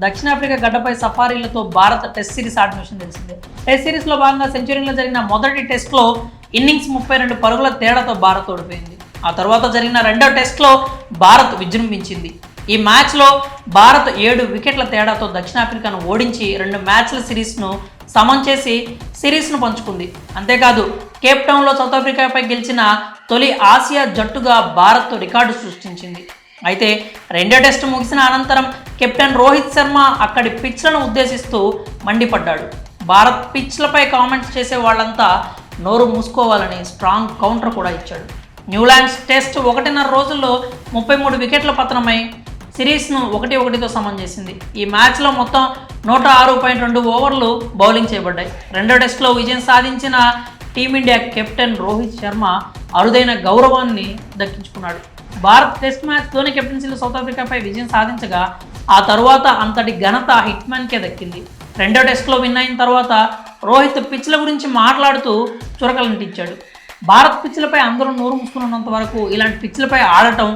దక్షిణాఫ్రికా గడ్డపై సఫారీలతో Bharat test series ఆడిన విషయం తెలిసిందే. టెస్ట్ సిరీస్లో భాగంగా సెంచరీలో జరిగిన మొదటి టెస్ట్లో ఇన్నింగ్స్ 32 పరుగుల తేడాతో భారత్ ఓడిపోయింది. ఆ తర్వాత జరిగిన రెండో టెస్ట్లో భారత్ విజృంభించింది. ఈ మ్యాచ్లో భారత్ 7 వికెట్ల తేడాతో దక్షిణాఫ్రికాను ఓడించి 2 మ్యాచ్ల సిరీస్ను సమం చేసి సిరీస్ను పంచుకుంది. అంతేకాదు కేప్ టౌన్లో సౌత్ ఆఫ్రికాపై గెలిచిన తొలి ఆసియా జట్టుగా భారత్ రికార్డు సృష్టించింది. అయితే రెండో టెస్ట్ ముగిసిన అనంతరం కెప్టెన్ రోహిత్ శర్మ అక్కడి పిచ్లను ఉద్దేశిస్తూ మండిపడ్డాడు. భారత్ పిచ్లపై కామెంట్స్ చేసే వాళ్ళంతా నోరు మూసుకోవాలని స్ట్రాంగ్ కౌంటర్ కూడా ఇచ్చాడు. న్యూలాండ్స్ టెస్ట్ 1.5 రోజుల్లో 33 వికెట్ల పతనమై సిరీస్ను 1-1తో సమం చేసింది. ఈ మ్యాచ్లో మొత్తం 106.2 ఓవర్లు బౌలింగ్ చేయబడ్డాయి. రెండో టెస్ట్లో విజయం సాధించిన టీమిండియా కెప్టెన్ రోహిత్ శర్మ అరుదైన గౌరవాన్ని దక్కించుకున్నాడు. భారత్ టెస్ట్ మ్యాచ్లోని కెప్టెన్సీలో సౌత్ ఆఫ్రికాపై విజయం సాధించగా ఆ తరువాత అంతటి ఘనత హిట్మ్యాన్కే దక్కింది. రెండో టెస్ట్లో విన్ అయిన తర్వాత రోహిత్ పిచ్ల గురించి మాట్లాడుతూ చురకలంటించాడు. భారత్ పిచ్లపై అందరూ నోరు మూసుకున్నంత వరకు ఇలాంటి పిచ్లపై ఆడటం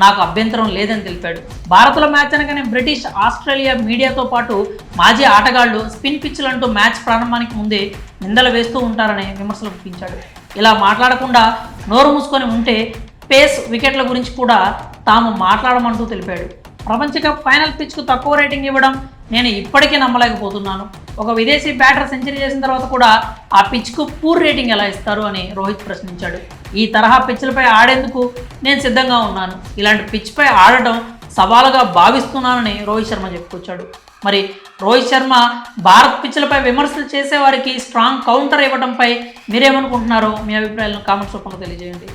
నాకు అభ్యంతరం లేదని తెలిపాడు. భారత్లో మ్యాచ్ అనగానే బ్రిటిష్, ఆస్ట్రేలియా మీడియాతో పాటు మాజీ ఆటగాళ్లు స్పిన్ పిచ్లంటూ మ్యాచ్ ప్రారంభానికి ముందే నిందలు వేస్తూ ఉంటారని విమర్శలు గుప్పించాడు. ఇలా మాట్లాడకుండా నోరు మూసుకొని ఉంటే పేస్ వికెట్ల గురించి కూడా తాము మాట్లాడమంటూ తెలిపాడు. ప్రపంచ కప్ ఫైనల్ పిచ్కు తక్కువ రేటింగ్ ఇవ్వడం నేను ఇప్పటికీ నమ్మలేకపోతున్నాను. ఒక విదేశీ బ్యాటర్ సెంచరీ చేసిన తర్వాత కూడా ఆ పిచ్కు పూర్ రేటింగ్ ఎలా ఇస్తారు అని రోహిత్ ప్రశ్నించాడు. ఈ తరహా పిచ్లపై ఆడేందుకు నేను సిద్ధంగా ఉన్నాను. ఇలాంటి పిచ్పై ఆడటం సవాలుగా భావిస్తున్నానని రోహిత్ శర్మ చెప్పుకొచ్చాడు. మరి రోహిత్ శర్మ భారత్ పిచ్లపై విమర్శలు చేసే వారికి స్ట్రాంగ్ కౌంటర్ ఇవ్వడంపై మీరేమనుకుంటున్నారో మీ అభిప్రాయాలను కామెంట్స్ రూపంలో తెలియజేయండి.